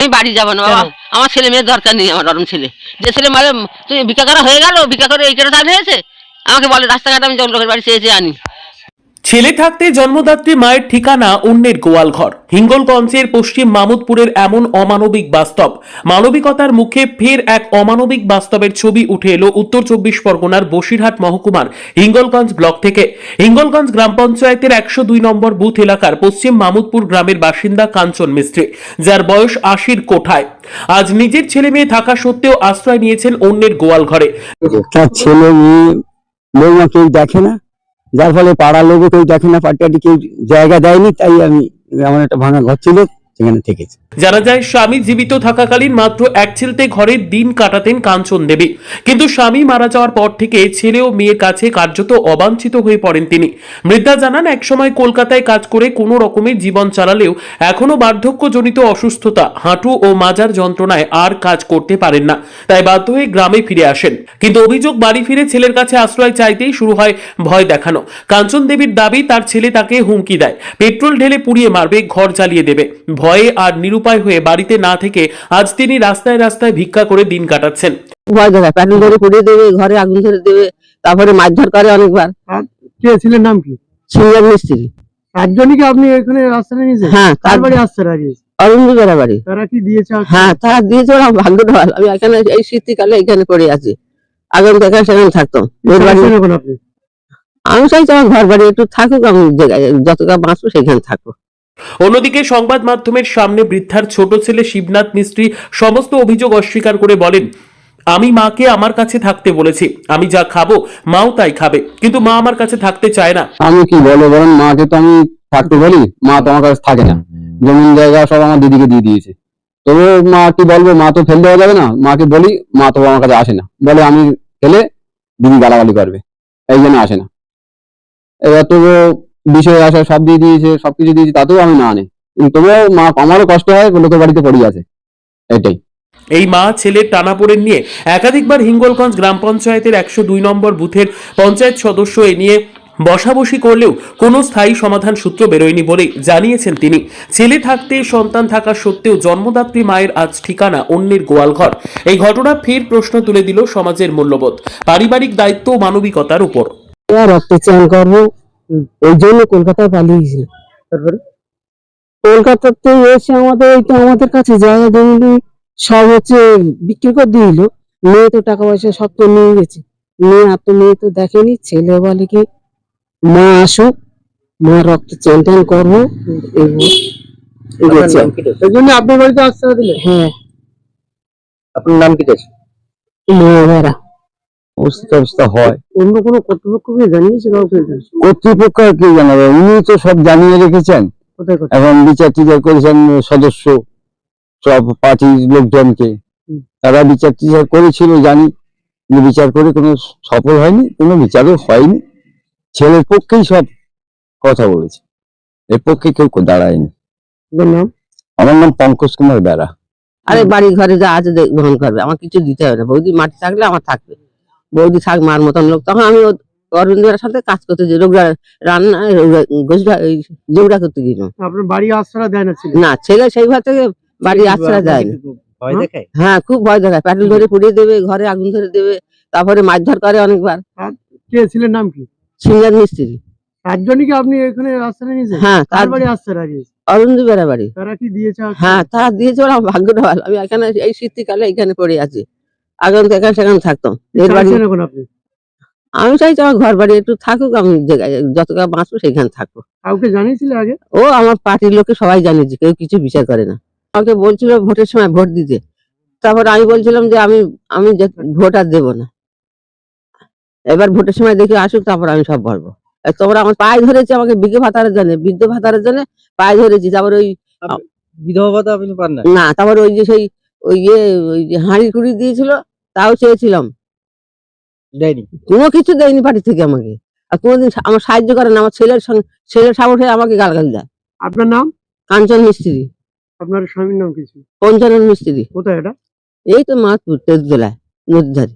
আমি বাড়ি যাবো না বাবা, আমার ছেলে মেয়ের দরকার নেই। আমার নরম ছেলে, যে ছেলে মানে তুমি ভিক্ষা করা হয়ে গেল, ভিক্ষা করে এই কেটে চাল হয়েছে, আমাকে বলে রাস্তাঘাটে আমি যখন লোকের বাড়ি চেয়ে আনি। ছেলে থাকতে জন্মদাত্রী মায়ের ঠিকানা অন্যের গোয়ালঘর। হিঙ্গলগঞ্জের পশ্চিম মামুদপুরের এমন অমানবিক বাস্তব, মানবিকতার মুখে ফের এক অমানবিক বাস্তবের ছবি উঠে এলো উত্তর 24 পরগনার বসিরহাট মহকুমার হিঙ্গলগঞ্জ ব্লক থেকে। হিঙ্গলগঞ্জ গ্রাম পঞ্চায়েতের 102 নম্বর বুথ এলাকার পশ্চিম মামুদপুর গ্রামের বাসিন্দা কাঞ্চন মিস্ত্রি, যার বয়স 80-র কোঠায়। আজ নিজের ছেলে মেয়ে থাকা সত্ত্বেও আশ্রয় নিয়েছেন অন্যের গোয়াল ঘরে। তার ছেলে মেয়ে বৌমা কেউ দেখে না, যার ফলে পাড়ার লোকও কেউ দেখে না, পার্টি কেউ জায়গা দেয়নি। তাই আমি, আমার একটা ভাঙা ঘর ছিল, সেখানে থেকেছি। জানা যায় স্বামী জীবিত থাকাকালীন মাত্র এক ছেলেতে ঘরে দিন কাটাতেন কাঞ্চন দেবী, কিন্তু স্বামী মারা যাওয়ার পর থেকে ছেলে ও মেয়ের কাছে কার্যত অবাঞ্ছিত হয়ে পড়েন তিনি। বৃদ্ধা জানান, একসময় কলকাতায় কাজ করে কোনো রকমের জীবন চালালেও এখনো বার্ধক্যজনিত অসুস্থতা, হাঁটু ও মাজার যন্ত্রণায় আর কাজ করতে পারেন না, তাই বাধ্য হয়ে গ্রামে ফিরে আসেন। কিন্তু অভিযোগ, বাড়ি ফিরে ছেলের কাছে আশ্রয় চাইতেই শুরু হয় ভয় দেখানো। কাঞ্চন দেবীর দাবি, তার ছেলে তাকে হুমকি দেয়, পেট্রোল ঢেলে পুড়িয়ে মারবে, ঘর জ্বালিয়ে দেবে। ভয়ে আর নিরুপায় হয়ে বাড়িতে না থেকে আজ তিনি রাস্তায় রাস্তায় ভিক্ষা করে দিন কাটাচ্ছেন। ভয় দেখায়, পেট্রোল ধরে পুড়িয়ে দেবে, ঘরে আগুন ধরে দেবে, তারপরে মারধর করে অনেকবার। কে ছিলেন, নাম কি? সিঙ্গার মিস্ত্রি। একজনই কি আপনি এখানে আশ্রয় নিয়েছেন? হ্যাঁ, তার বাড়ি আশ্রয় নিয়েছে। অরুন্ধু বেড়া বাড়ি। তারা কি দিয়েছে? হ্যাঁ, তারা দিয়েছে। ওরা ভাগ্যটা ভালো, আমি এখানে এই শীতকালে এখানে পড়ে আছি। আগুন দেখা সেখানে থাকতাম। আপনি? আমি চাইছি আমার ঘর বাড়ি একটু থাকুক, আমি যতটা বাঁচবো সেখানে থাকবো। অন্যদিকে সংবাদ মাধ্যমের সামনে বৃদ্ধার ছোট ছেলে শিবনাথ মিস্ত্রি সমস্ত অভিযোগ অস্বীকার করে বলেন, আমি মাকে আমার কাছে থাকতে বলেছি, আমি যা খাবো মাও তাই খাবে, কিন্তু মা আমার কাছে থাকতে চায় না। আমি কি বলো বলেন, মাকে তো আমি থাকতে বলি, মা তো আমার কাছে থাকে না। জমিন জায়গা সব আমার দিদিকে দিয়ে দিয়েছে। তবু মা কি বলবো, মা তো ফেলে দেওয়া যাবে না। মাকে বলি, মা তো আমার কাছে আসে না, বলে আমি ফেলে দিদি গালাগালি করবে, এই জন্য আসে না। এবার তো বিষয় আসা সব দিয়ে দিয়েছে, সবকিছু দিয়েছে, তাতেও আমি না আনে। কিন্তু তবুও মা, আমারও কষ্ট হয়, লোকের বাড়িতে পড়ে আছে, এটাই। এই মা ছেলের টানাপোড়েন নিয়ে একাধিকবার হিঙ্গলগঞ্জ গ্রাম পঞ্চায়েতের 102 নম্বর বুথের পঞ্চায়েত সদস্য এ নিয়ে বসাবসি করলেও কোনো স্থায়ী সমাধান সূত্র বেরোয়নি বলে জানিয়েছেন তিনি। ছেলে থাকতে, সন্তান থাকা সত্ত্বেও জন্মদাত্রী মায়ের আজ ঠিকানা অন্যের গোয়ালঘর। এই ঘটনা ফের প্রশ্ন তুলে দিল সমাজের মূল্যবোধ, পারিবারিক দায়িত্ব ও মানবিকতার উপর। রক্ত চান করবো, ওই জন্য কলকাতায় পালিয়ে গেছিল। তারপরে কলকাতাতে এসে আমাদের কাছে জায়গা জমি সব বিক্রি করে দিল। মেয়ে তো টাকা পয়সা সব তো নিয়ে গেছে। মেয়ে তো দেখেনি। ছেলে বলে কি, মা আসুক, মা রক্ত চান করবো। এই জন্য আপনার বাড়িতে আশ্রয় দিলেন? হ্যাঁ। আপনার নাম কি? মেয়েরা অবস্থা হয়। অন্য কোনো কর্তৃপক্ষকে জানিয়েছে? কর্তৃপক্ষ কি জানাবে, উনি তো সব জানিয়ে রেখেছেন। এখন বিচার টিচার করেছেন সদস্য, সব পার্টির লোকজনকে। তারা বিচার টিচার করেছিল জানি, কিন্তু বিচার করে কোনো সফল হয়নি, কোনো বিচারও হয়নি। ছেলের পক্ষেই সব কথা বলেছে, এর পক্ষে কেউ দাঁড়ায়নি। আমার নাম পঙ্কজ কুমার বেড়া। আরে বাড়ি ঘরে যা আছে গ্রহণ করবে, আমার কিছু দিতে হবে না। বৌদি মাটি থাকলে আমার থাকবে, বৌদি থাক মার মতন লোক। তখন আমি অরবিন্দের সাথে কাজ করতে যে রোগরা রান্না জোগড়া করতে গেলাম। আপনার বাড়ি আশ্রয় দেয় না? না, ছেলে সেই ঘর থেকে বাড়ি আশ্রয় দেয় না। হ্যাঁ, খুব ভয় দেখায়, পেট্রোল ধরে পুড়িয়ে দেবে, ঘরে আগুন ধরে দেবে, তারপরে মারধর করে অনেকবার। কে ছিলেন, নাম কি? সিঙ্গার মিস্ত্রি। একজনই কি আপনি এখানে আশ্রয় নিয়েছেন? হ্যাঁ, তার বাড়ি আশ্রয় নিয়েছে। অরুন্ধু বেড়া বাড়ি। তারা কি দিয়েছে? হ্যাঁ, তারা দিয়েছে। ওরা ভাগ্যটা ভালো, আমি এখানে এই শীতকালে এখানে পড়ে আছি। আগুন দেখা সেখানে থাকতাম। আমি চাইছি আমার ঘর বাড়ি একটু থাকুক, আমি যতটা বাঁচবো সেখানে থাকবো। কাউকে জানিয়েছিল আগে? ও আমার পার্টির লোকে সবাই জানিয়েছে, কেউ কিছু বিচার করে না। আমাকে বলছিল ভোটের সময় ভোট দিতে, তারপর আমি বলছিলাম যে আমি ভোট আর দেবো না। এবার ভোটের সময় দেখে আসুক, তারপর আমি সব বলবো। তোমরা আমার পায়ে ধরেছে, আমাকে বৃদ্ধ ভাতারের জন্য পায়ে ধরেছি। তারপর ওই বিধবা ভাতা আপনি পান না? না, তারপর ওই যে সেই ওই হাঁড়ি কুড়ি দিয়েছিল, তাও চেয়েছিলাম, দেয়নি। কোনো কিছু দেয়নি পার্টি থেকে আমাকে। আর কোনোদিন আমার সাহায্য করে না। আমার ছেলের সামনে আমাকে গালাগালি দেয়। আপনার নাম? কাঞ্চন মিস্ত্রি। আপনার স্বামীর নাম কি? পঞ্চানন মিস্ত্রি। কোথায় এটা? এই তো মাতপুর তেজবেলায়, নদীর ধারে।